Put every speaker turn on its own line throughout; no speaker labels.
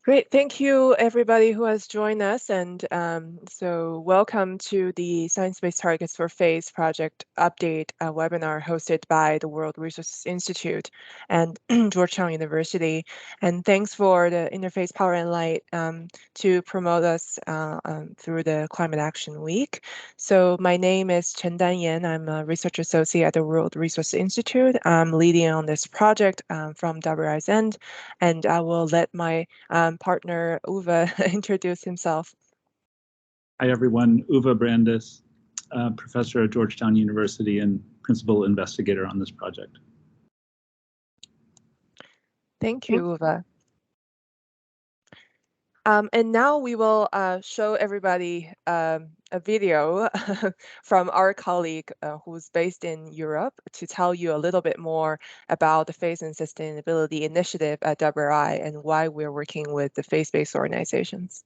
Great. Thank you, everybody who has joined us. And so welcome to the Science-Based Targets for FACE project update webinar hosted by the World Resources Institute and Georgetown University. And thanks for the Interface Power and Light to promote us through the Climate Action Week. So my name is Chen Dan-Yan. I'm a research associate at the World Resources Institute. I'm leading on this project from WRI's end, and I will let my partner Uwe introduce himself.
Hi, everyone. Uwe Brandes, professor at Georgetown University and principal investigator on this project.
Thank you, Uwe. And now we will show everybody a video from our colleague who's based in Europe to tell you a little bit more about the FACE and Sustainability Initiative at WRI and why we're working with the FACE-based organizations.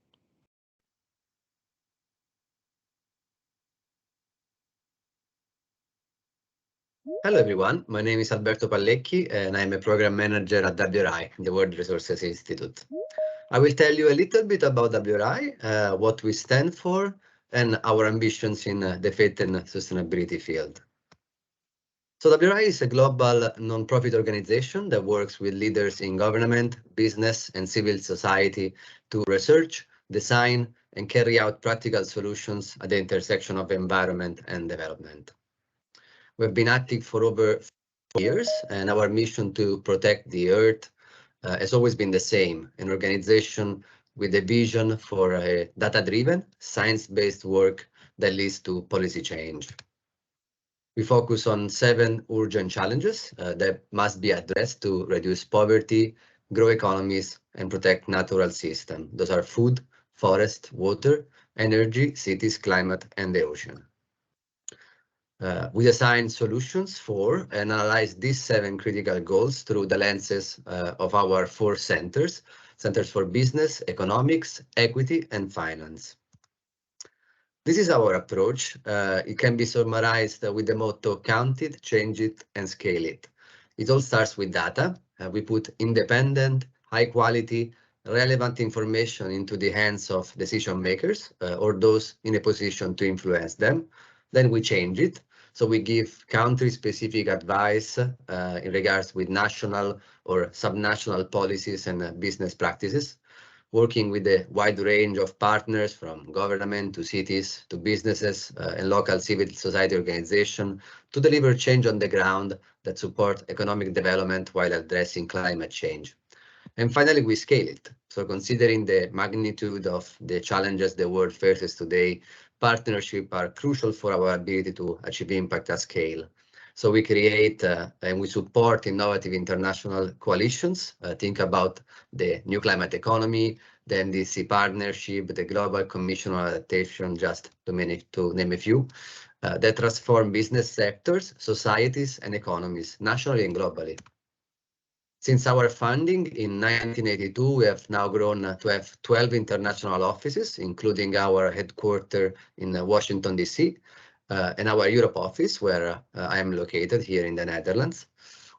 Hello, everyone. My name is Alberto Pallecchi, and I'm a program manager at WRI, the World Resources Institute. I will tell you a little bit about WRI, what we stand for, and our ambitions in the faith and sustainability field. So WRI is a global non-profit organization that works with leaders in government, business, and civil society to research, design, and carry out practical solutions at the intersection of environment and development. We've been active for over 4 years, and our mission to protect the Earth has always been the same, an organization with a vision for a data-driven, science-based work that leads to policy change. We focus on 7 urgent challenges that must be addressed to reduce poverty, grow economies, and protect natural systems. Those are food, forest, water, energy, cities, climate, and the ocean. We design solutions for and analyze these 7 critical goals through the lenses of our 4 centers for business, economics, equity, and finance. This is our approach. It can be summarized with the motto, count it, change it, and scale it. It all starts with data. We put independent, high quality, relevant information into the hands of decision makers or those in a position to influence them. Then we change it. So we give country-specific advice in regards with national or subnational policies and business practices, working with a wide range of partners from government to cities to businesses and local civil society organizations to deliver change on the ground that support economic development while addressing climate change. And finally, we scale it. So considering the magnitude of the challenges the world faces today, partnerships are crucial for our ability to achieve impact at scale. So we create and we support innovative international coalitions. Think about the New Climate Economy, the NDC Partnership, the Global Commission on Adaptation, just to name a few, that transform business sectors, societies, and economies, nationally and globally. Since our founding in 1982, we have now grown to have 12 international offices, including our headquarters in Washington, D.C., and our Europe office, where I am located here in the Netherlands.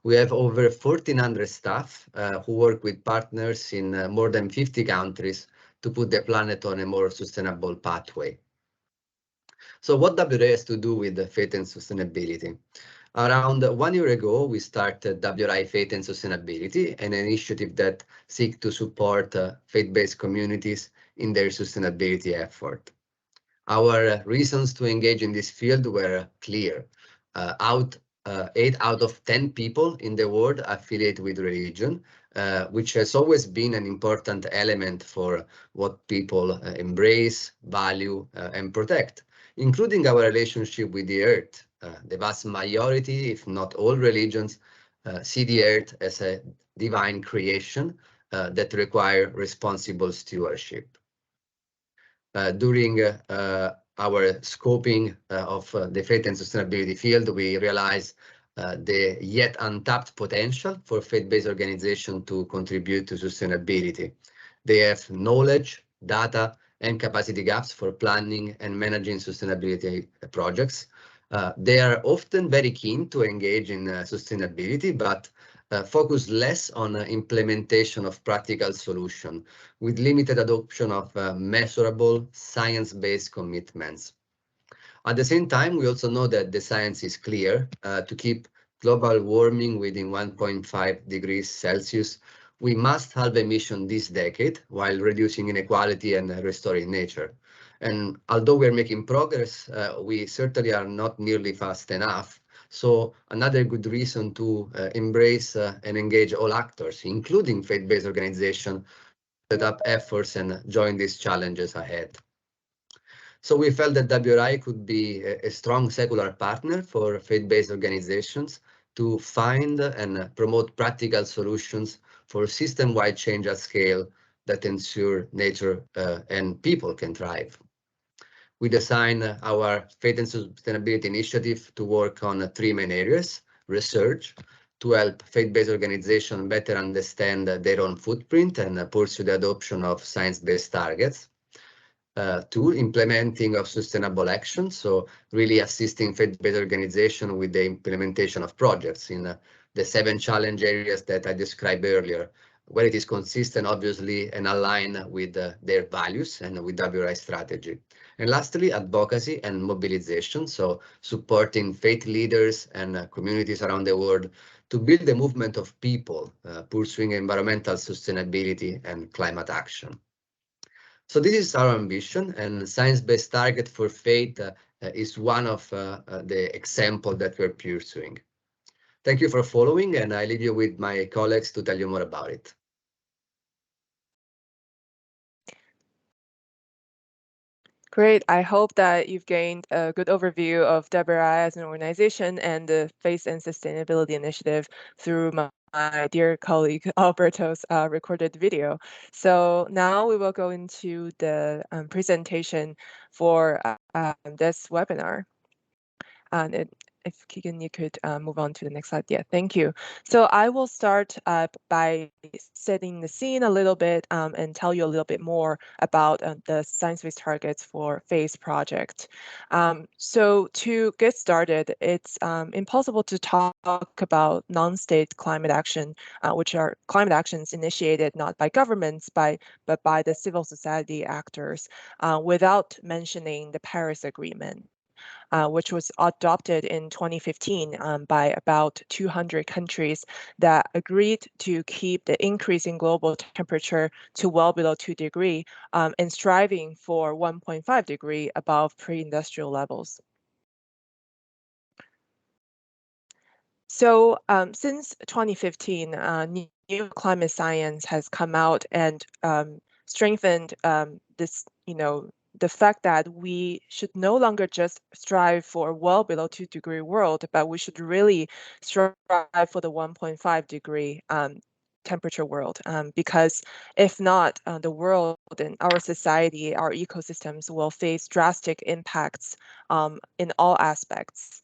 We have over 1,400 staff who work with partners in more than 50 countries to put the planet on a more sustainable pathway. So what WRI has to do with faith and sustainability? Around 1 year ago, we started WRI Faith and Sustainability, an initiative that seeks to support faith-based communities in their sustainability effort. Our reasons to engage in this field were clear. 8 out of 10 people in the world affiliate with religion, which has always been an important element for what people embrace, value, and protect, including our relationship with the earth. The vast majority, if not all religions, see the earth as a divine creation that require responsible stewardship. During our scoping of the faith and sustainability field, we realized the yet untapped potential for faith-based organizations to contribute to sustainability. They have knowledge, data, and capacity gaps for planning and managing sustainability projects. They are often very keen to engage in sustainability, but focus less on implementation of practical solution with limited adoption of measurable science-based commitments. At the same time, we also know that the science is clear. To keep global warming within 1.5 degrees Celsius, we must halve emission this decade while reducing inequality and restoring nature. And although we're making progress, we certainly are not nearly fast enough. So another good reason to embrace and engage all actors, including faith-based organizations, set up efforts and join these challenges ahead. So we felt that WRI could be a strong secular partner for faith-based organizations to find and promote practical solutions for system-wide change at scale that ensure nature and people can thrive. We designed our faith and sustainability initiative to work on three main areas: research, to help faith-based organizations better understand their own footprint and pursue the adoption of science-based targets. Two, implementing of sustainable action, so really assisting faith-based organizations with the implementation of projects in the 7 challenge areas that I described earlier, where it is consistent, obviously, and aligned with their values and with WRI strategy. And lastly, advocacy and mobilization, so supporting faith leaders and communities around the world to build a movement of people pursuing environmental sustainability and climate action. So this is our ambition, and science-based target for faith is one of the examples that we're pursuing. Thank you for following, and I leave you with my colleagues to tell you more about it.
Great. I hope that you've gained a good overview of WRI as an organization and the Faith and Sustainability Initiative through my dear colleague Alberto's recorded video. So now we will go into the presentation for this webinar. And if Keegan, you could move on to the next slide. Yeah, thank you. So I will start by setting the scene a little bit and tell you a little bit more about the science-based targets for FACE project. So to get started, it's impossible to talk about non-state climate action, which are climate actions initiated not by governments, but by the civil society actors, without mentioning the Paris Agreement. Which was adopted in 2015 by about 200 countries that agreed to keep the increase in global temperature to well below 2 degrees and striving for 1.5 degree above pre-industrial levels. So since 2015, new climate science has come out and strengthened this, the fact that we should no longer just strive for a well below 2 degree world, but we should really strive for the 1.5 degree temperature world, because if not, the world and our society, our ecosystems will face drastic impacts in all aspects.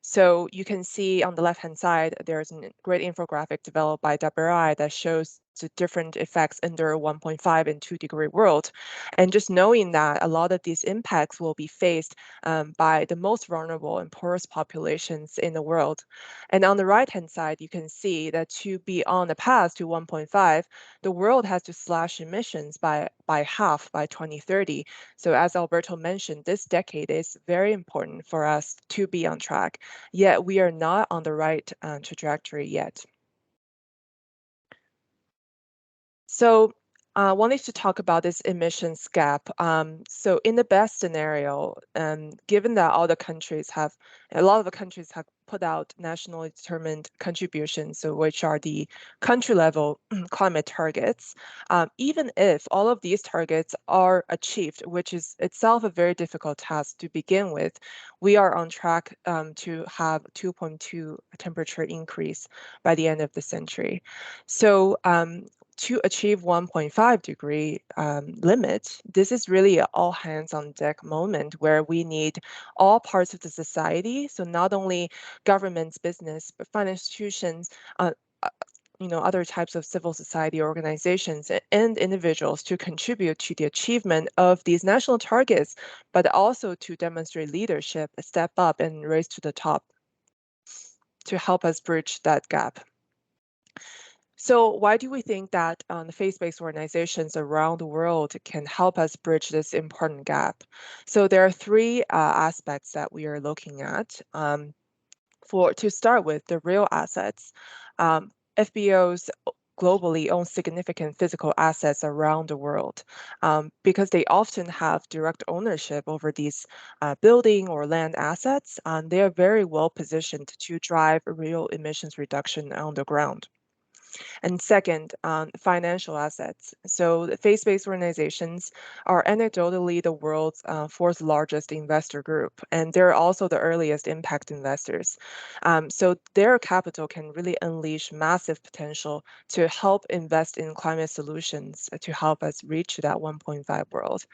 So you can see on the left-hand side, there's a great infographic developed by WRI that shows the different effects under 1.5 and 2 degree world. And just knowing that a lot of these impacts will be faced by the most vulnerable and poorest populations in the world. And on the right-hand side, you can see that to be on the path to 1.5, the world has to slash emissions by half by 2030. So as Alberto mentioned, this decade is very important for us to be on track, yet we are not on the right trajectory yet. So I wanted to talk about this emissions gap. So in the best scenario, given that a lot of the countries have put out nationally determined contributions, so which are the country level climate targets, even if all of these targets are achieved, which is itself a very difficult task to begin with, we are on track to have 2.2 temperature increase by the end of the century. So to achieve 1.5 degree limit, this is really an all hands on deck moment where we need all parts of the society. So not only governments, business, but financial institutions, other types of civil society organizations and individuals to contribute to the achievement of these national targets, but also to demonstrate leadership, step up and raise to the top to help us bridge that gap. So why do we think that the faith-based organizations around the world can help us bridge this important gap? So there are three aspects that we are looking at. To start with, the real assets. FBOs globally own significant physical assets around the world because they often have direct ownership over these building or land assets. They are very well positioned to drive real emissions reduction on the ground. And second, financial assets. So the faith-based organizations are anecdotally the world's fourth largest investor group, and they're also the earliest impact investors. So their capital can really unleash massive potential to help invest in climate solutions to help us reach that 1.5 world.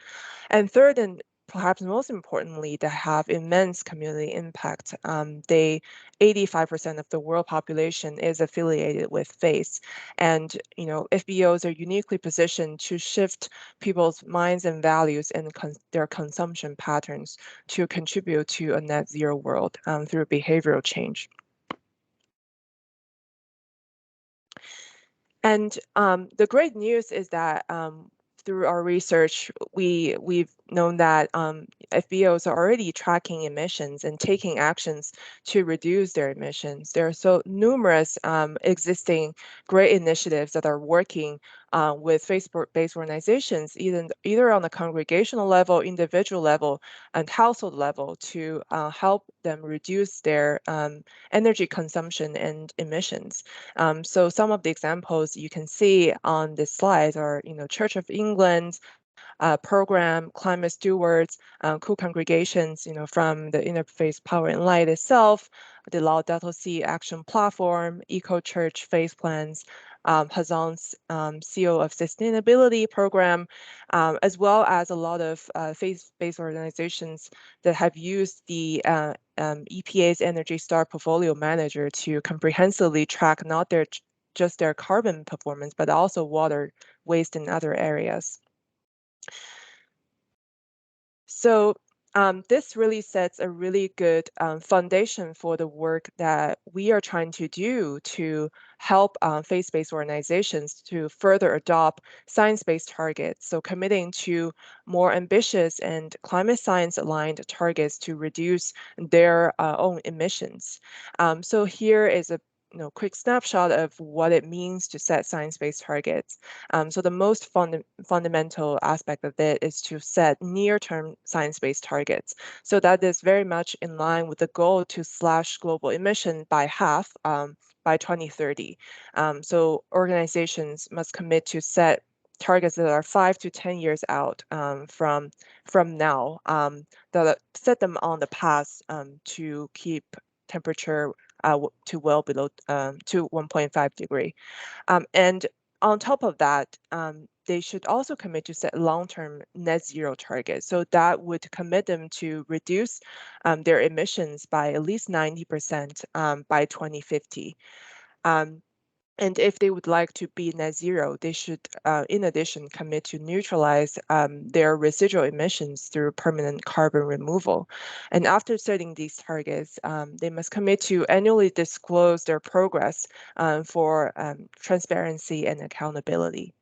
And third, and perhaps most importantly, they have immense community impact. 85% of the world population is affiliated with faith, and FBOs are uniquely positioned to shift people's minds and values and their consumption patterns to contribute to a net zero world through behavioral change. And the great news is that through our research, we've known that FBOs are already tracking emissions and taking actions to reduce their emissions. There are so numerous existing great initiatives that are working with faith-based organizations, either on the congregational level, individual level, and household level to help them reduce their energy consumption and emissions. So some of the examples you can see on this slide are, Church of England program, climate stewards, cool congregations, from the Interfaith Power and Light itself, the Laudato Si Action Platform, Eco Church Faith Plans, Hazan's seal of Sustainability program, as well as a lot of faith-based organizations that have used the EPA's Energy Star Portfolio Manager to comprehensively track not just their carbon performance, but also water, waste, and other areas. So this really sets a really good foundation for the work that we are trying to do to help faith-based organizations to further adopt science-based targets. So committing to more ambitious and climate science-aligned targets to reduce their own emissions. So here is a quick snapshot of what it means to set science-based targets. So the most fundamental aspect of it is to set near-term science-based targets. So that is very much in line with the goal to slash global emission by half by 2030. So organizations must commit to set targets that are 5 to 10 years out from now, that set them on the path to keep temperature to well below to 1.5 degree. And on top of that, they should also commit to set long-term net zero targets. So that would commit them to reduce their emissions by at least 90% by 2050. And if they would like to be net zero, they should, in addition, commit to neutralize their residual emissions through permanent carbon removal. And after setting these targets, they must commit to annually disclose their progress for transparency and accountability.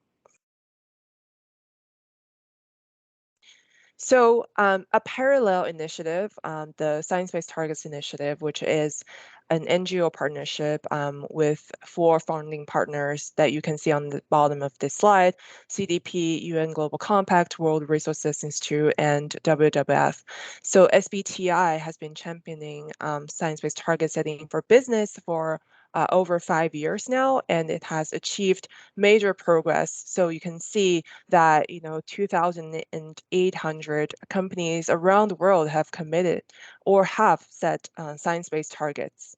So a parallel initiative, the Science-Based Targets Initiative, which is an NGO partnership with 4 founding partners that you can see on the bottom of this slide: CDP, UN Global Compact, World Resources Institute, and WWF. So SBTI has been championing science-based target setting for business for over 5 years now, and it has achieved major progress. So you can see that 2,800 companies around the world have committed or have set science-based targets.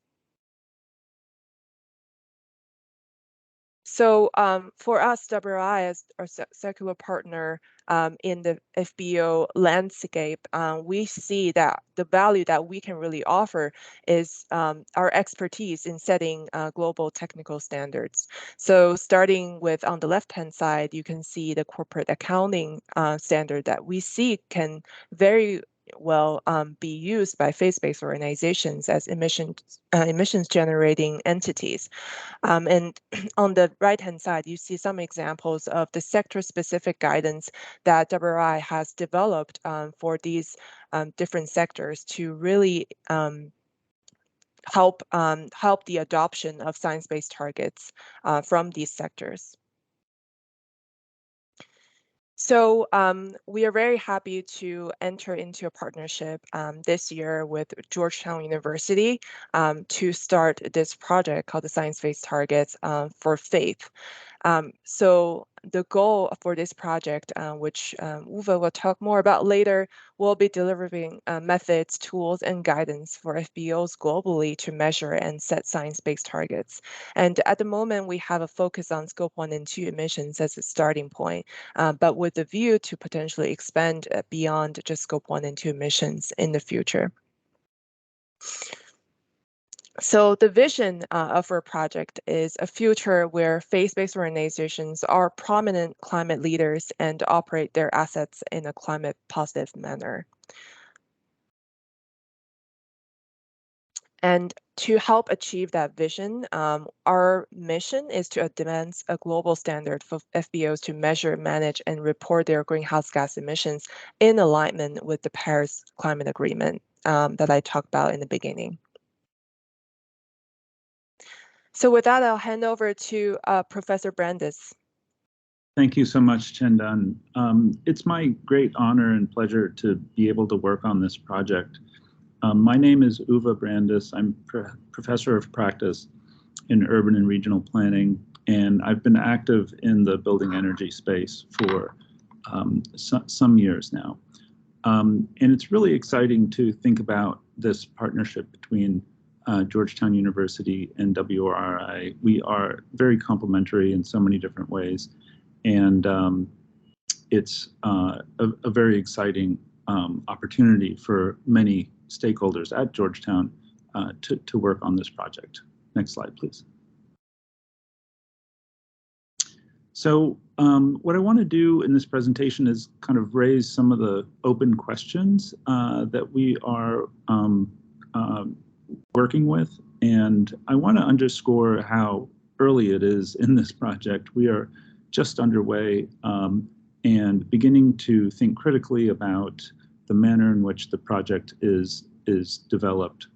So for us, WRI as our secular partner in the FBO landscape, we see that the value that we can really offer is our expertise in setting global technical standards. So starting with on the left-hand side, you can see the corporate accounting standard that we see can very will be used by faith-based organizations as emissions generating entities. And on the right-hand side, you see some examples of the sector-specific guidance that WRI has developed for these different sectors to really help the adoption of science-based targets from these sectors. So we are very happy to enter into a partnership this year with Georgetown University to start this project called the Science-Based Targets for Faith. So the goal for this project, which Uwe will talk more about later, will be delivering methods, tools, and guidance for FBOs globally to measure and set science-based targets. And at the moment, we have a focus on Scope 1 and 2 emissions as a starting point, but with the view to potentially expand beyond just Scope 1 and 2 emissions in the future. So the vision of our project is a future where faith-based organizations are prominent climate leaders and operate their assets in a climate positive manner. And to help achieve that vision, our mission is to advance a global standard for FBOs to measure, manage, and report their greenhouse gas emissions in alignment with the Paris Climate Agreement that I talked about in the beginning. So with that, I'll hand over to Professor Brandis.
Thank you so much, Chendan. It's my great honor and pleasure to be able to work on this project. My name is Uwe Brandis. I'm professor of practice in urban and regional planning, and I've been active in the building energy space for some years now. And it's really exciting to think about this partnership between Georgetown University and WRI. We are very complementary in so many different ways, and it's a very exciting opportunity for many stakeholders at Georgetown to work on this project. Next slide, please. So what I want to do in this presentation is kind of raise some of the open questions that we are working with, and I want to underscore how early it is in this project. We are just underway and beginning to think critically about the manner in which the project is developed.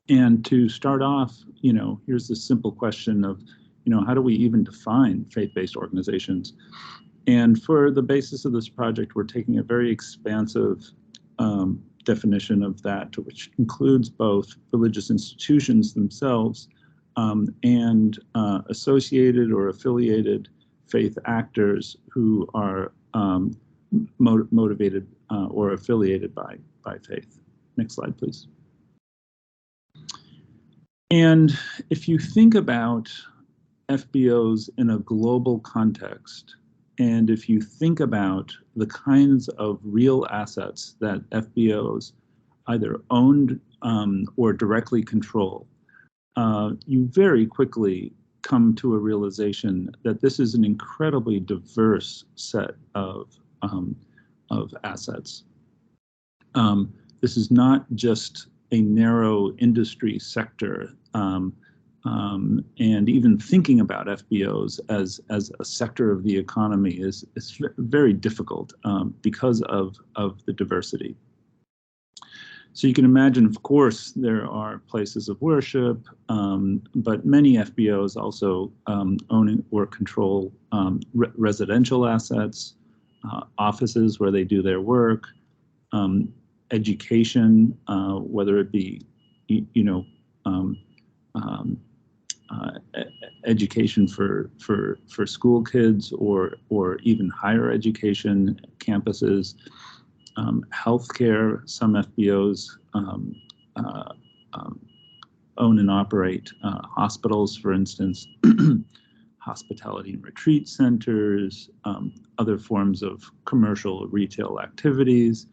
And to start off, here's the simple question of, how do we even define faith-based organizations? And for the basis of this project, we're taking a very expansive definition of that, which includes both religious institutions themselves and associated or affiliated faith actors who are motivated or affiliated by faith. Next slide, please. And if you think about FBOs in a global context, and if you think about the kinds of real assets that FBOs either owned or directly control, you very quickly come to a realization that this is an incredibly diverse set of assets. This is not just a narrow industry sector, and even thinking about FBOs as a sector of the economy is very difficult because of the diversity. So you can imagine, of course, there are places of worship, but many FBOs also own or control residential assets, offices where they do their work, education, whether it be, education for school kids or even higher education campuses, healthcare. Some FBOs own and operate hospitals, for instance, hospitality and retreat centers, other forms of commercial retail activities,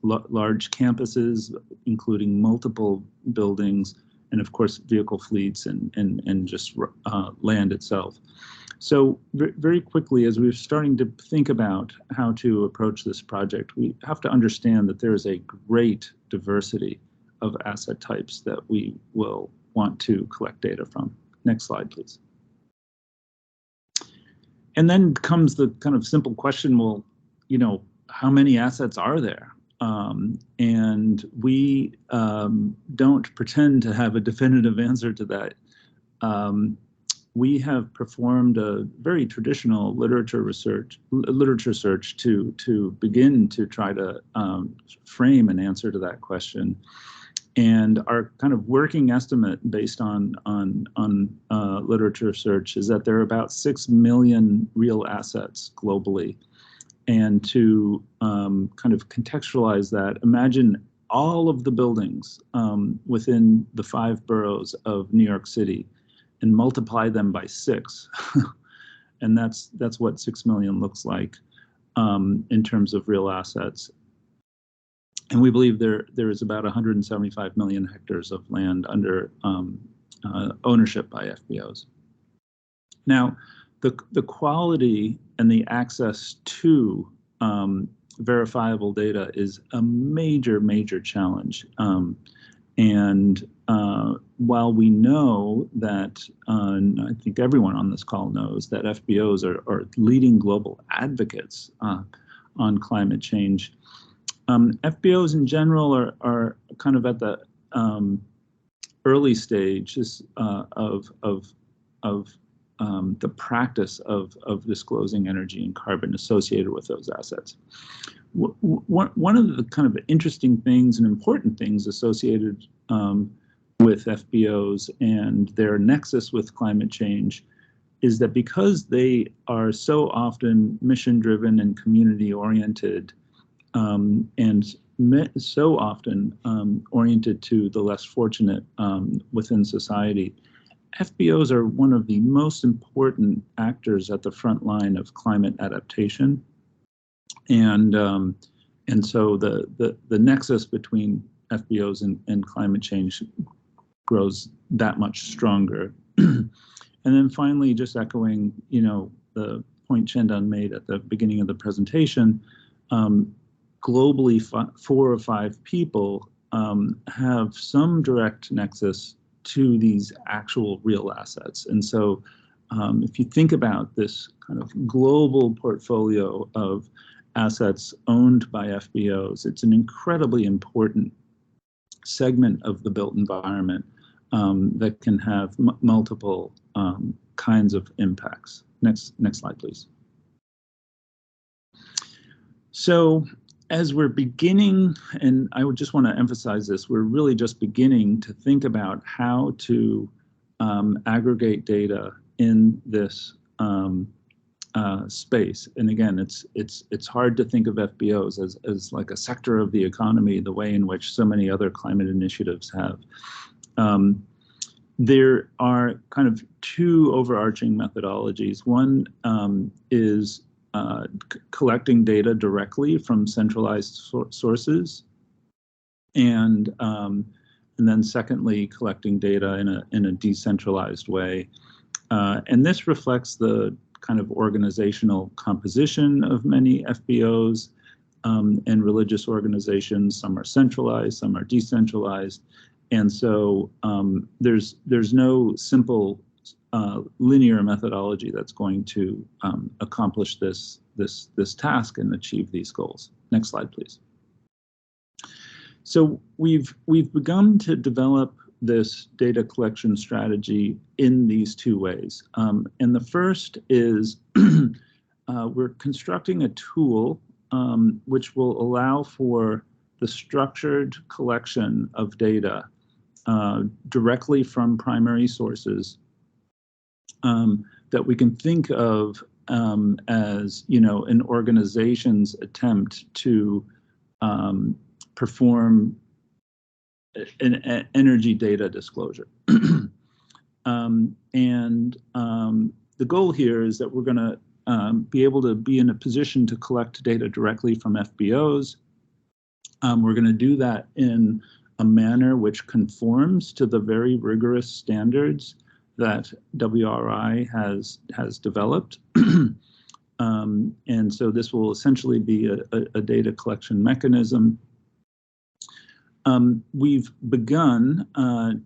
large campuses, including multiple buildings, and of course vehicle fleets and just land itself. So very quickly, as we're starting to think about how to approach this project, we have to understand that there is a great diversity of asset types that we will want to collect data from. Next slide, please. And then comes the kind of simple question, well, you know, how many assets are there? And we don't pretend to have a definitive answer to that. We have performed a very traditional literature search to begin to try to frame an answer to that question. And our kind of working estimate based on literature search is that there are about 6 million real assets globally. And to kind of contextualize that, imagine all of the buildings within the 5 boroughs of New York City and multiply them by 6. And that's what 6 million looks like in terms of real assets. And we believe there is about 175 million hectares of land under ownership by FBOs. Now, the quality and the access to verifiable data is a major challenge. And while we know that, I think everyone on this call knows that FBOs are leading global advocates on climate change, FBOs in general are kind of at the early stages of the practice of disclosing energy and carbon associated with those assets. One of the kind of interesting things and important things associated with FBOs and their nexus with climate change is that because they are so often mission-driven and community-oriented, and so often oriented to the less fortunate within society, FBOs are one of the most important actors at the front line of climate adaptation. And so the nexus between FBOs and climate change grows that much stronger. And then finally, just echoing, you know, the point Chandan made at the beginning of the presentation, globally 4 or 5 people have some direct nexus to these actual real assets. And so if you think about this kind of global portfolio of assets owned by FBOs, it's an incredibly important segment of the built environment that can have multiple kinds of impacts. Next slide, please. So as we're beginning, and I would just want to emphasize this, we're really just beginning to think about how to aggregate data in this space. And again, it's hard to think of FBOs as like a sector of the economy, the way in which so many other climate initiatives have. There are kind of 2 overarching methodologies. One is collecting data directly from centralized sources, and then secondly, collecting data in a decentralized way. And this reflects the kind of organizational composition of many FBOs and religious organizations. Some are centralized, some are decentralized, and so there's no simple linear methodology that's going to accomplish this task and achieve these goals. Next slide, please. So we've begun to develop this data collection strategy in these 2 ways. And the first is we're constructing a tool which will allow for the structured collection of data directly from primary sources that we can think of as, you know, an organization's attempt to perform an energy data disclosure. The goal here is that we're going to be able to be in a position to collect data directly from FBOs. We're going to do that in a manner which conforms to the very rigorous standards that WRI has developed. And so this will essentially be a data collection mechanism. We've begun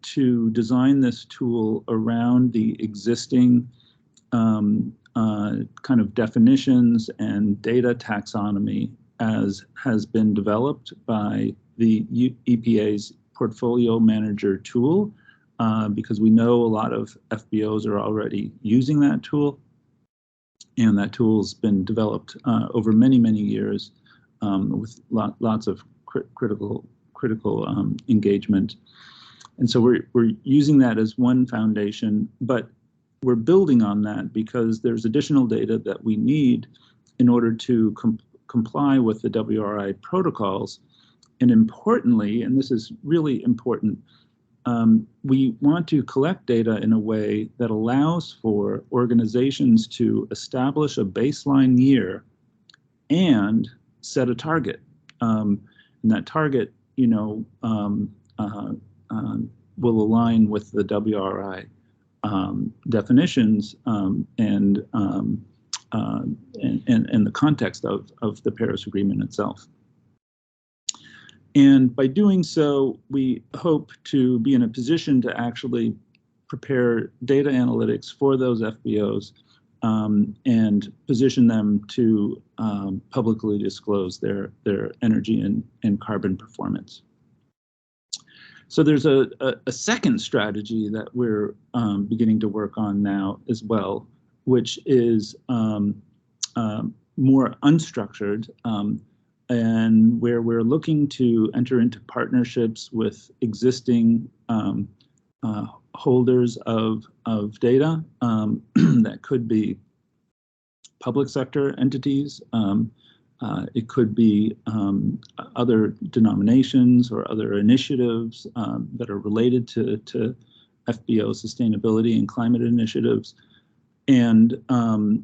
to design this tool around the existing kind of definitions and data taxonomy as has been developed by the EPA's Portfolio Manager tool, because we know a lot of FBOs are already using that tool. And that tool's been developed over many, many years with lots of critical engagement. And so we're using that as one foundation, but we're building on that because there's additional data that we need in order to comply with the WRI protocols. And importantly, and this is really important, we want to collect data in a way that allows for organizations to establish a baseline year and set a target. And that target, will align with the WRI definitions and the context of the Paris Agreement itself. And by doing so, we hope to be in a position to actually prepare data analytics for those FBOs and position them to publicly disclose their energy and carbon performance. So there's a second strategy that we're beginning to work on now as well, which is more unstructured, and where we're looking to enter into partnerships with existing holders of data that could be public sector entities. It could be other denominations or other initiatives that are related to FBO sustainability and climate initiatives. And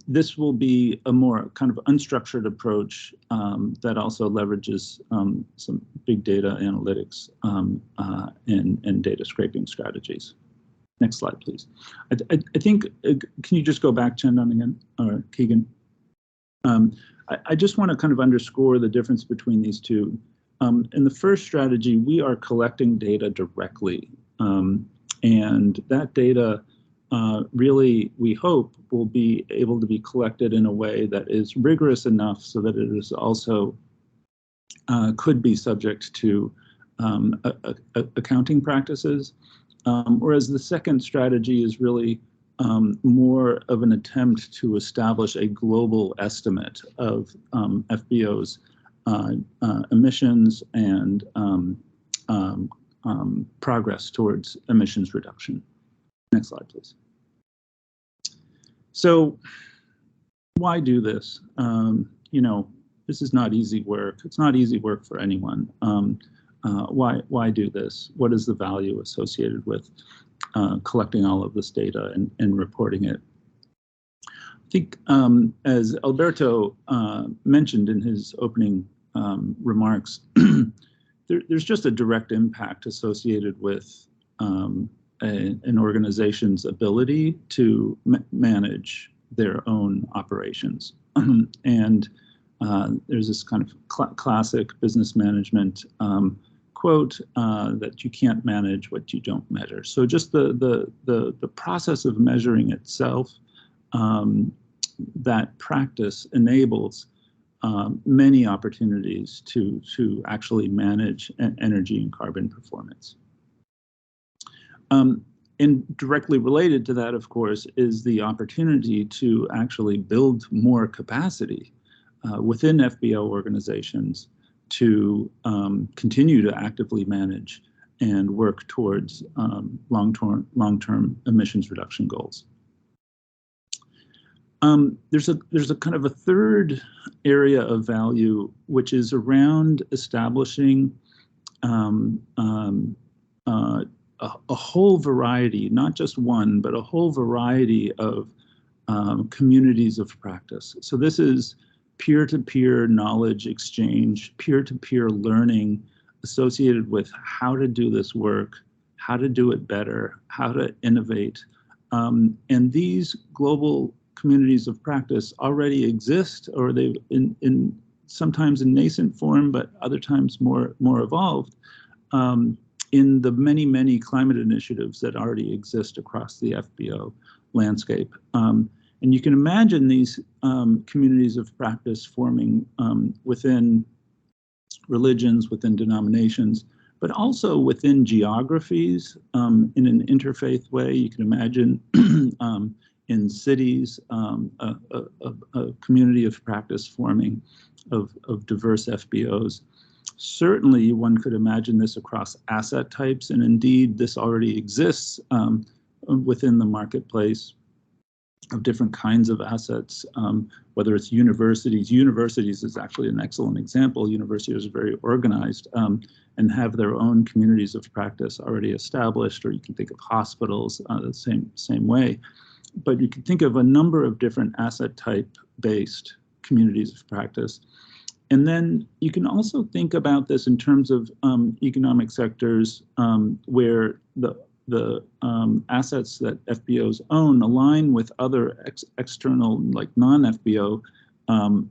this will be a more kind of unstructured approach that also leverages some big data analytics and data scraping strategies. Next slide, please. I think, can you just go back, Chandan, again, or Keegan? I just want to kind of underscore the difference between these two. In the first strategy, we are collecting data directly, and that data really, we hope, will be able to be collected in a way that is rigorous enough so that it is also could be subject to accounting practices. Whereas the second strategy is really more of an attempt to establish a global estimate of FBO's emissions and progress towards emissions reduction. Next slide, please. So why do this? This is not easy work. It's not easy work for anyone. Why do this? What is the value associated with collecting all of this data and reporting it? I think, as Alberto mentioned in his opening remarks, there's just a direct impact associated with an organization's ability to manage their own operations. And there's this kind of classic business management quote that you can't manage what you don't measure. So just the process of measuring itself, that practice enables many opportunities to actually manage energy and carbon performance. And directly related to that, of course, is the opportunity to actually build more capacity within FBO organizations to continue to actively manage and work towards long-term emissions reduction goals. There's a kind of a third area of value, which is around establishing a whole variety, not just one, but a whole variety of communities of practice. So this is peer-to-peer knowledge exchange, peer-to-peer learning associated with how to do this work, how to do it better, how to innovate, And these global communities of practice already exist, or they've in sometimes in nascent form, but other times more evolved, in the many climate initiatives that already exist across the FBO landscape. And you can imagine these communities of practice forming within religions, within denominations, but also within geographies in an interfaith way. You can imagine in cities a community of practice forming of diverse FBOs. Certainly, one could imagine this across asset types, and indeed, this already exists within the marketplace of different kinds of assets, whether it's universities. Universities is actually an excellent example. Universities are very organized and have their own communities of practice already established, or you can think of hospitals the same way. But you can think of a number of different asset type-based communities of practice. And then you can also think about this in terms of economic sectors where the assets that FBOs own align with other external, like non-FBO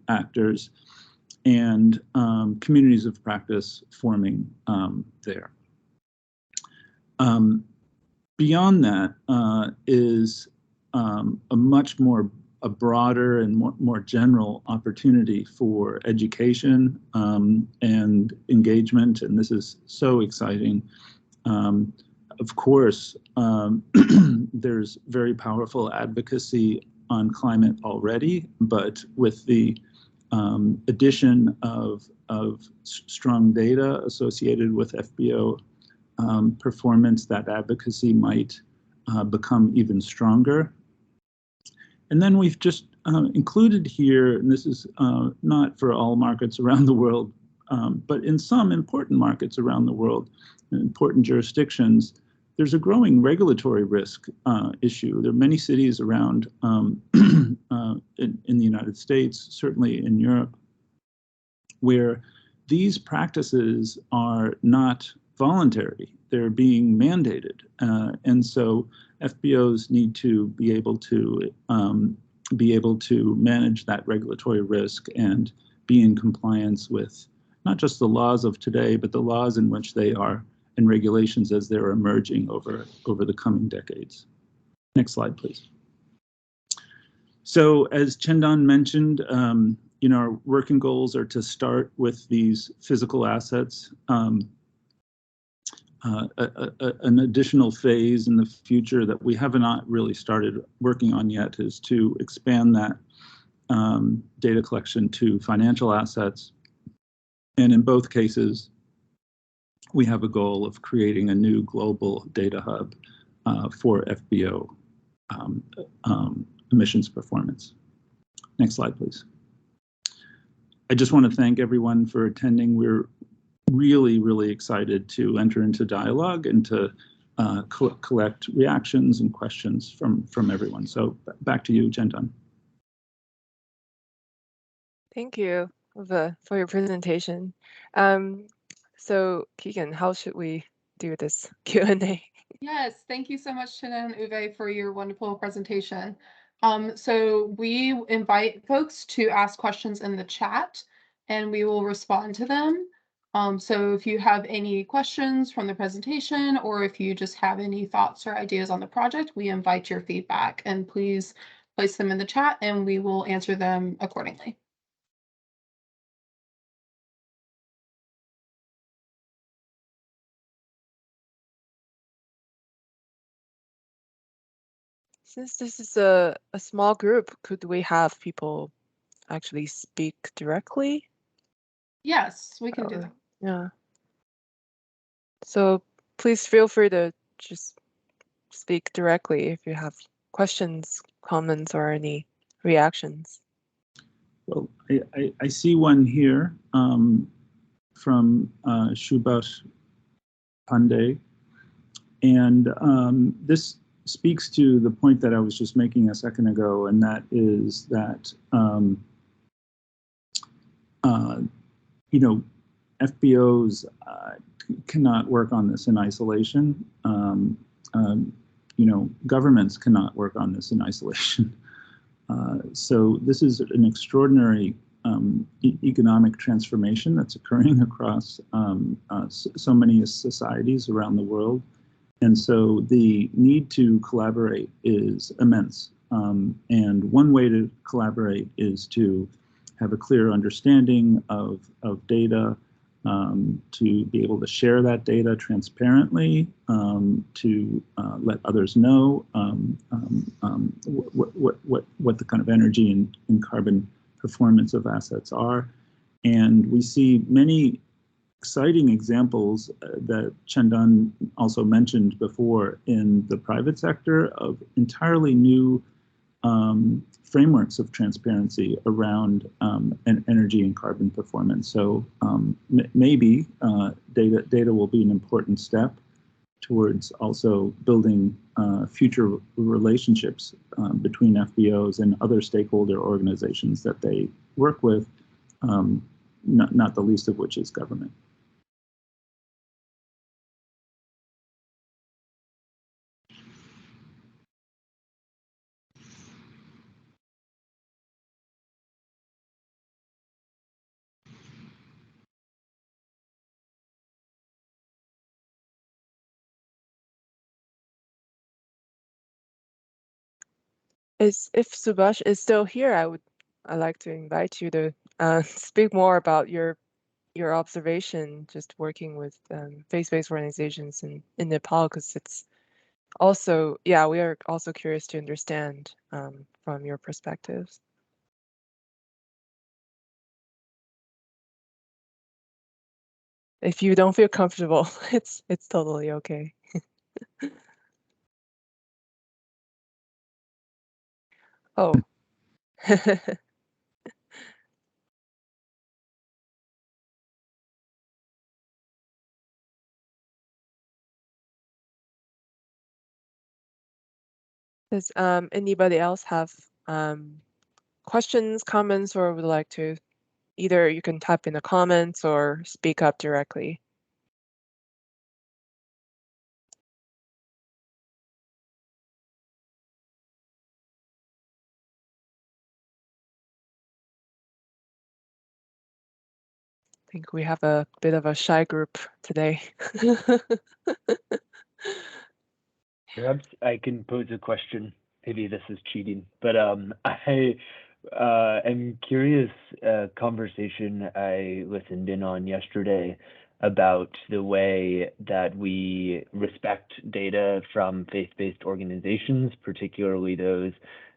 actors, and communities of practice forming there. Beyond that is a much more broader and more general opportunity for education and engagement, and this is so exciting. Of course, there's very powerful advocacy on climate already, but with the addition of strong data associated with FBO performance, that advocacy might become even stronger. And then we've just included here, and this is not for all markets around the world, but in some important markets around the world, important jurisdictions, there's a growing regulatory risk issue. There are many cities around in the United States, certainly in Europe, where these practices are not voluntary. They're being mandated. And so FBOs need to be able to manage that regulatory risk and be in compliance with not just the laws of today, but the laws in which they are and regulations as they're emerging over the coming decades. Next slide, please. So as Chandan mentioned, our working goals are to start with these physical assets. An additional phase in the future that we have not really started working on yet is to expand that data collection to financial assets. And in both cases, we have a goal of creating a new global data hub for FBO emissions performance. Next slide, please. I just want to thank everyone for attending. We're really excited to enter into dialogue and to collect reactions and questions from everyone. So back to you, Chandan.
Thank you for your presentation. So Keegan, how should we do this Q&A?
Yes, thank you so much, Tina and Uwe, for your wonderful presentation. So we invite folks to ask questions in the chat, and we will respond to them. So if you have any questions from the presentation, or if you just have any thoughts or ideas on the project, we invite your feedback, and please place them in the chat and we will answer them accordingly.
Since this is a small group, could we have people actually speak directly?
Yes, we can do that.
Yeah. So please feel free to just speak directly if you have questions, comments, or any reactions.
Well, I see one here from Subhash Pandey, and this speaks to the point that I was just making a second ago, and that is that FBOs cannot work on this in isolation. governments cannot work on this in isolation. So this is an extraordinary economic transformation that's occurring across so many societies around the world. And so the need to collaborate is immense. And one way to collaborate is to have a clear understanding of data, to be able to share that data transparently, to let others know what the kind of energy and carbon performance of assets are. And we see many exciting examples that Chandan also mentioned before in the private sector of entirely new frameworks of transparency around energy and carbon performance. So maybe data will be an important step towards also building future relationships between FBOs and other stakeholder organizations that they work with, not the least of which is government.
If Subhash is still here, I'd like to invite you to speak more about your observation just working with faith-based organizations in Nepal, because it's also, yeah, we are also curious to understand from your perspectives. If you don't feel comfortable, it's totally okay. Oh. Does anybody else have questions, comments, or would like to, either you can type in the comments or speak up directly. I think we have a bit of a shy group today.
Perhaps I can pose a question. Maybe this is cheating, but I am curious. A conversation I listened in on yesterday about the way that we respect data from faith-based organizations, particularly those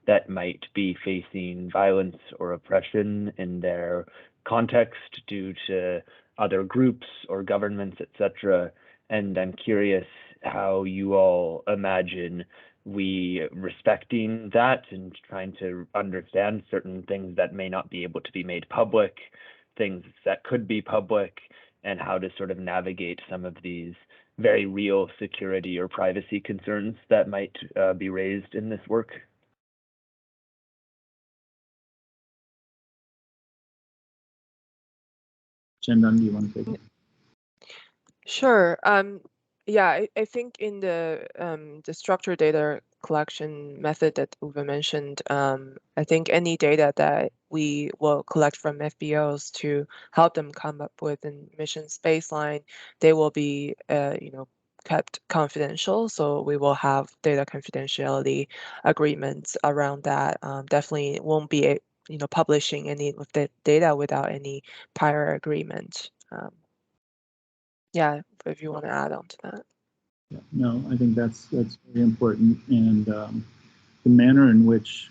that might be facing violence or oppression in their context due to other groups or governments, etc. And I'm curious how you all imagine we respecting that and trying to understand certain things that may not be able to be made public, things that could be public, and how to sort of navigate some of these very real security or privacy concerns that might be raised in this work.
Chandan, do you want to take it?
Sure. Yeah, I think in the structured data collection method that Uwe mentioned, I think any data that we will collect from FBOs to help them come up with an emissions baseline, they will be, kept confidential. So we will have data confidentiality agreements around that. Definitely won't be, publishing any of the data without any prior agreement. Yeah, if you want to add on to that.
Yeah, no, I think that's very important, and the manner in which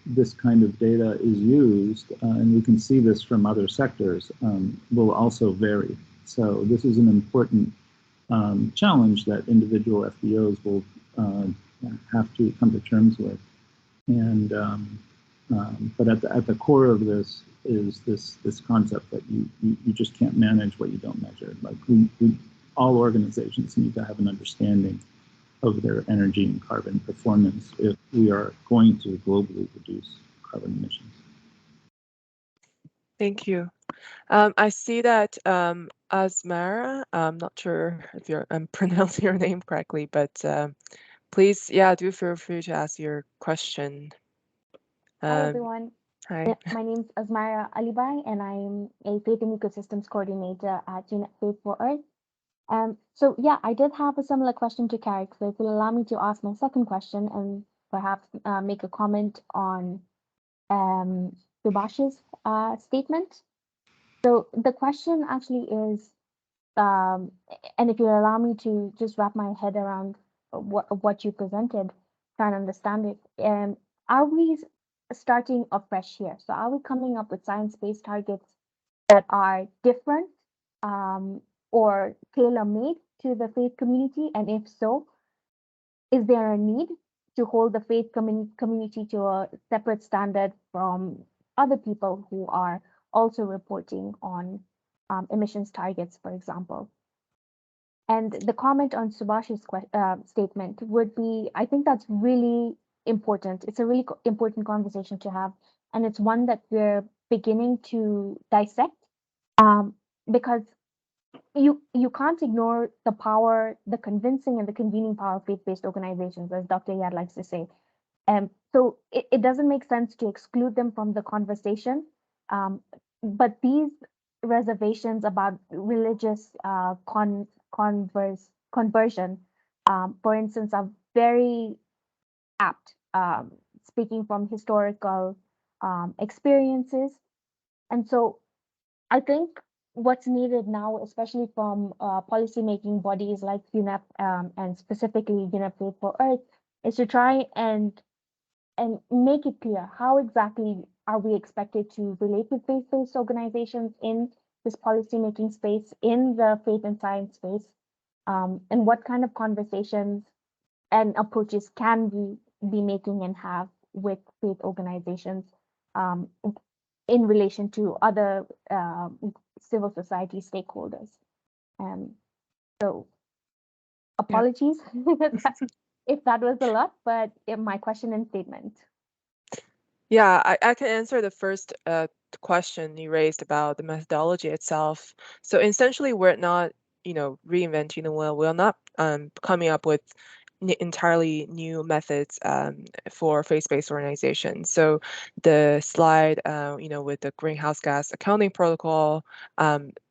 this kind of data is used, and we can see this from other sectors, will also vary. So this is an important challenge that individual FBOs will have to come to terms with. And but at the core of this is this concept that you just can't manage what you don't measure. Like all organizations need to have an understanding of their energy and carbon performance if we are going to globally reduce carbon emissions.
Thank you. I see that Asmara, I'm not sure if I'm pronouncing your name correctly, but please, yeah, do feel free to ask your question.
Hi, everyone.
Hi.
My name is Asmara Alibai, and I'm a Faith and Ecosystems Coordinator at UNEP Faith for Earth. So yeah, I did have a similar question to Carrick, so if you'll allow me to ask my second question and perhaps make a comment on Subhash's statement. So the question actually is, and if you allow me to just wrap my head around what you presented, trying to understand it, are we starting afresh here? So are we coming up with science-based targets that are different or tailor-made to the faith community? And if so, is there a need to hold the faith community to a separate standard from other people who are also reporting on emissions targets, for example? And the comment on Subhash's statement would be, I think that's really important. It's a really important conversation to have, and it's one that we're beginning to dissect because you can't ignore the power, the convincing and the convening power of faith-based organizations, as Dr. Yad likes to say. So it doesn't make sense to exclude them from the conversation. But these reservations about religious conversion, for instance, are very apt, speaking from historical experiences. And so I think what's needed now, especially from policymaking bodies like UNEP and specifically UNEP Faith for Earth, is to try and make it clear how exactly are we expected to relate with faith-based organizations in this policymaking space, in the faith and science space, and what kind of conversations and approaches can we be making and have with faith organizations in relation to other civil society stakeholders. So apologies if that was a lot, but my question and statement.
Yeah, I can answer the first question you raised about the methodology itself. So essentially, we're not, reinventing the wheel. We're not coming up with entirely new methods for faith-based organizations. So the slide, with the greenhouse gas accounting protocol,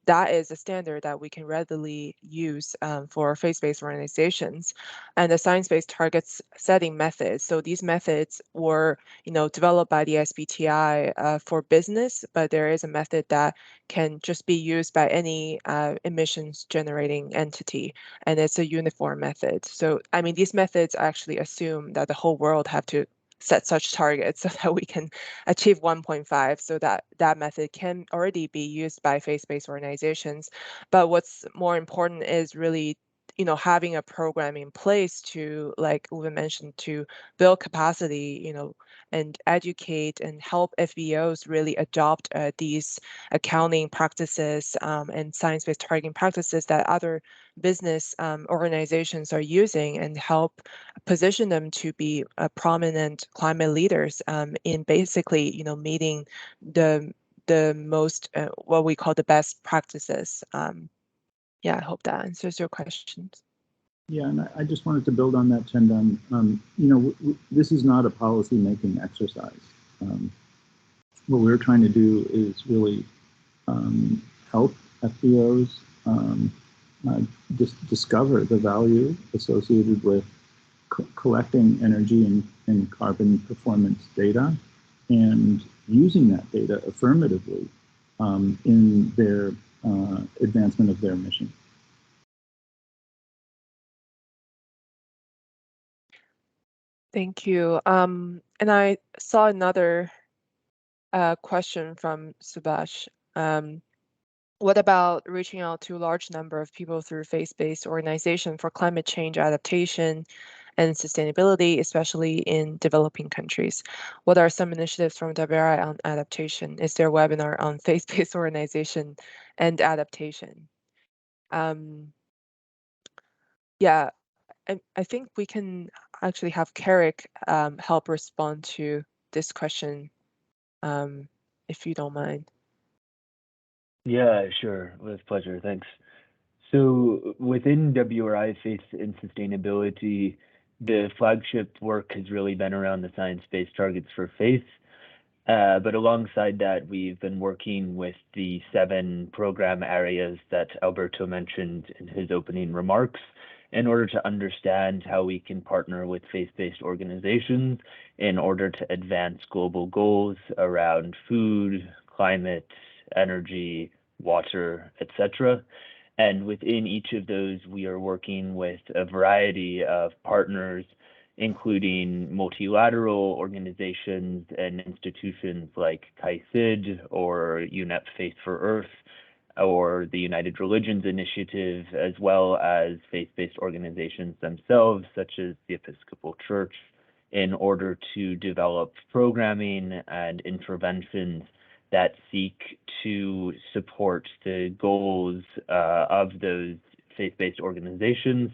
that is a standard that we can readily use for faith-based organizations, and the science-based targets setting methods. So these methods were, developed by the SBTI for business, but there is a method that can just be used by any emissions generating entity, and it's a uniform method. So, I mean, these methods actually assume that the whole world have to set such targets so that we can achieve 1.5, so that method can already be used by faith-based organizations. But what's more important is really, having a program in place to, like Uwe mentioned, to build capacity, and educate and help FBOs really adopt these accounting practices and science-based targeting practices that other business organizations are using, and help position them to be prominent climate leaders in basically, meeting the most what we call the best practices. Yeah, I hope that answers your questions.
Yeah, and I just wanted to build on that, Chendan. This is not a policy-making exercise. What we're trying to do is really help FBOs discover the value associated with collecting energy and carbon performance data and using that data affirmatively in their advancement of their mission.
Thank you. And I saw another question from Subhash. What about reaching out to a large number of people through faith-based organization for climate change adaptation and sustainability, especially in developing countries? What are some initiatives from WRI on adaptation? Is there a webinar on faith-based organization and adaptation? Yeah, I think we can actually have Carrick help respond to this question, if you don't mind.
Yeah, sure, with pleasure, thanks. So within WRI Faith and Sustainability, the flagship work has really been around the science-based targets for faith. But alongside that, we've been working with the 7 program areas that Alberto mentioned in his opening remarks in order to understand how we can partner with faith-based organizations in order to advance global goals around food, climate, energy, water, etc. And within each of those, we are working with a variety of partners, including multilateral organizations and institutions like CAICID or UNEP Faith for Earth or the United Religions Initiative, as well as faith-based organizations themselves, such as the Episcopal Church, in order to develop programming and interventions that seek to support the goals of those faith-based organizations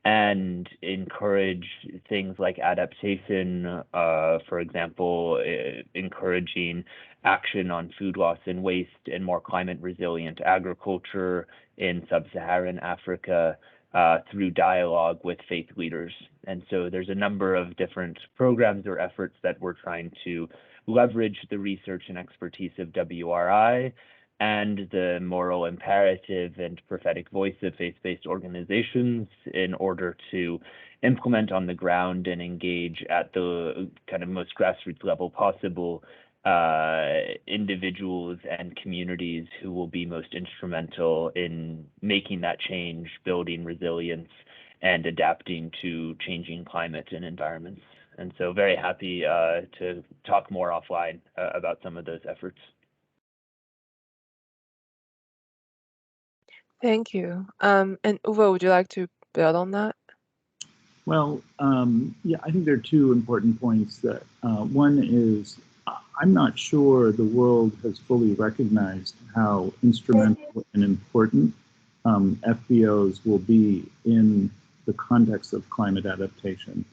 and encourage things like adaptation, for example, encouraging action on food loss and waste and more climate resilient agriculture in sub-Saharan Africa through dialogue with faith leaders. And so there's a number of different programs or efforts that we're trying to leverage the research and expertise of WRI and the moral imperative and prophetic voice of faith-based organizations in order to implement on the ground and engage at the kind of most grassroots level possible individuals and communities who will be most instrumental in making that change, building resilience, and adapting to changing climate and environments. And so very happy to talk more offline about some of those efforts.
Thank you. And Uwe, would you like to build on that?
Well, yeah, I think there are 2 important points. That one is, I'm not sure the world has fully recognized how instrumental and important FBOs will be in the context of climate adaptation.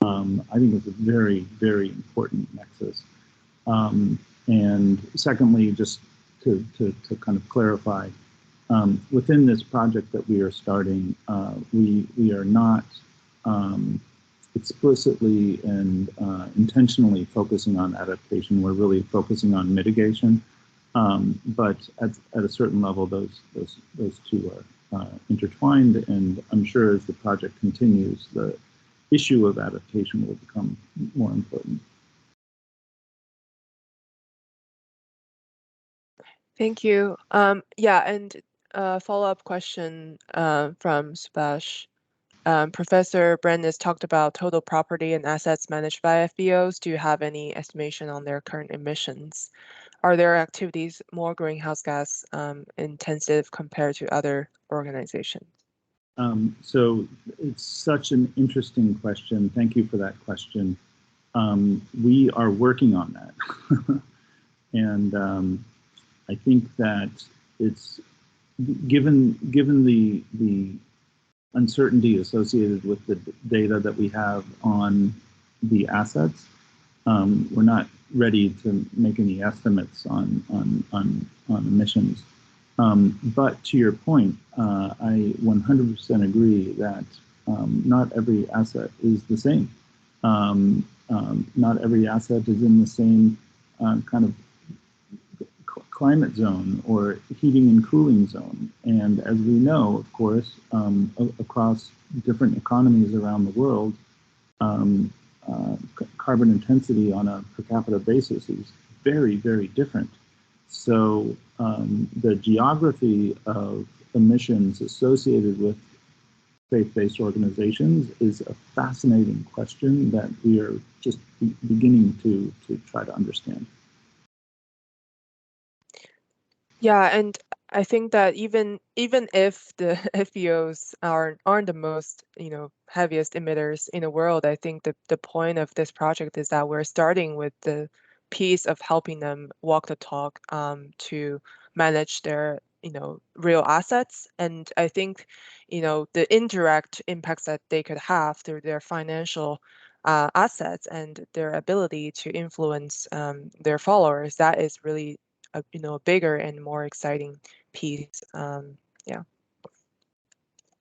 I think it's a very, very important nexus. And secondly, just to kind of clarify, within this project that we are starting, we are not explicitly and intentionally focusing on adaptation. We're really focusing on mitigation. But at a certain level, those 2 are intertwined. And I'm sure as the project continues, the issue of adaptation will become more important.
Thank you. Yeah, and a follow-up question from Subhash. Professor Brandis talked about total property and assets managed by FBOs. Do you have any estimation on their current emissions? Are their activities more greenhouse gas intensive compared to other organizations?
So it's such an interesting question. Thank you for that question. We are working on that. And I think that it's given the uncertainty associated with the data that we have on the assets, we're not ready to make any estimates on emissions. But to your point, I 100% agree that not every asset is the same. Not every asset is in the same kind of climate zone or heating and cooling zone. And as we know, of course, across different economies around the world, carbon intensity on a per capita basis is very, very different. So the geography of emissions associated with faith-based organizations is a fascinating question that we are just beginning to try to understand.
Yeah, and I think that even if the FBOs aren't the most heaviest emitters in the world, I think the point of this project is that we're starting with the piece of helping them walk the talk to manage their real assets. And I think the indirect impacts that they could have through their financial assets and their ability to influence their followers, that is really a bigger and more exciting piece. Yeah.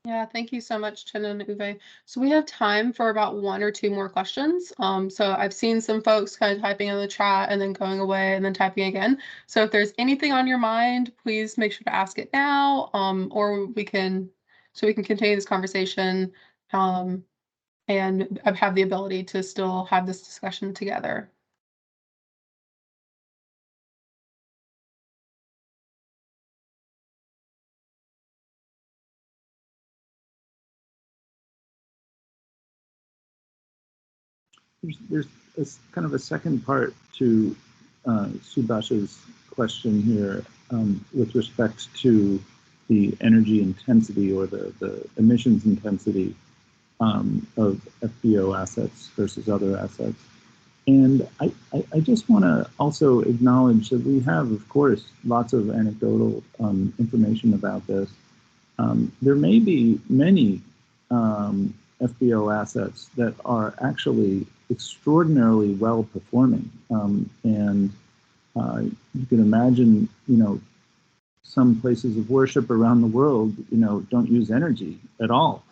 Yeah, thank you so much, Chen and Uwe. So we have time for about 1 or 2 more questions. So I've seen some folks kind of typing in the chat and then going away and then typing again. So if there's anything on your mind, please make sure to ask it now, or we can continue this conversation and have the ability to still have this discussion together.
There's kind of a second part to Subhash's question here with respect to the energy intensity or the emissions intensity of FBO assets versus other assets. And I just want to also acknowledge that we have, of course, lots of anecdotal information about this. There may be many FBO assets that are actually extraordinarily well performing, and you can imagine, some places of worship around the world, don't use energy at all.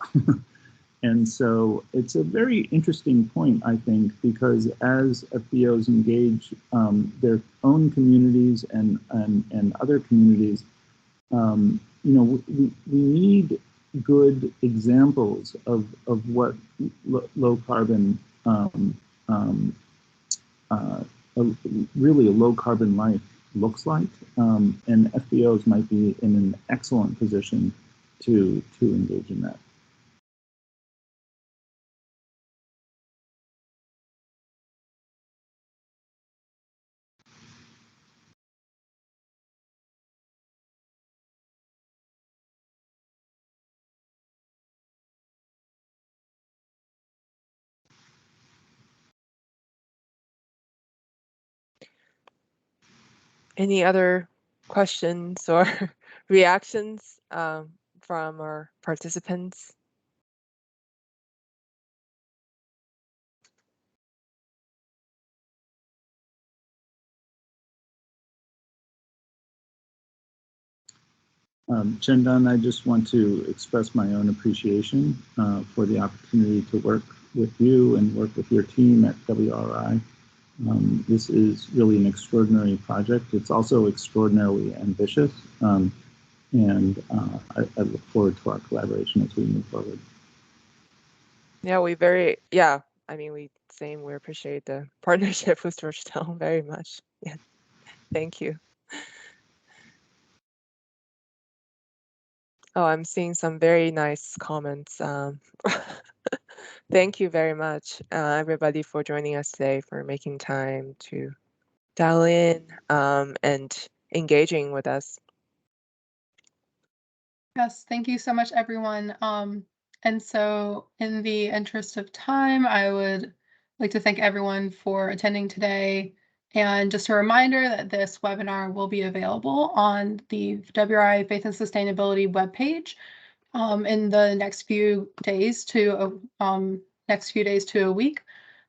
And so it's a very interesting point, I think, because as FBOs engage their own communities and other communities, we need good examples of what low carbon, really a low carbon life looks like, and FBOs might be in an excellent position to engage in that.
Any other questions or reactions from our participants?
Chandan, I just want to express my own appreciation for the opportunity to work with you and work with your team at WRI. This is really an extraordinary project. It's also extraordinarily ambitious, and I look forward to our collaboration as we move forward.
Yeah, we appreciate the partnership with Georgetown very much. Yeah, thank you. Oh, I'm seeing some very nice comments. Thank you very much, everybody, for joining us today, for making time to dial in and engaging with us.
Yes, thank you so much, everyone. And so in the interest of time, I would like to thank everyone for attending today. And just a reminder that this webinar will be available on the WRI Faith and Sustainability webpage in the next few days to a week.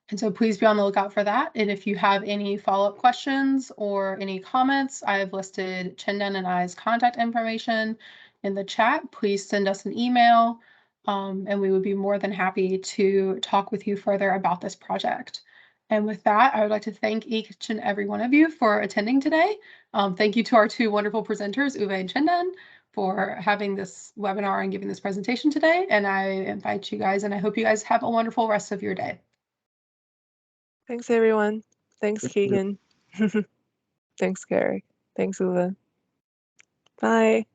And so please be on the lookout for that. And if you have any follow-up questions or any comments, I've listed Chindan and I's contact information in the chat. Please send us an email, and we would be more than happy to talk with you further about this project. And with that, I would like to thank each and every one of you for attending today. Thank you to our 2 wonderful presenters, Uwe and Chindan, for having this webinar and giving this presentation today. And I invite you guys, and I hope you guys have a wonderful rest of your day.
Thanks, everyone. Thanks, Keegan. Thanks, Gary. Thanks, Uwe. Bye.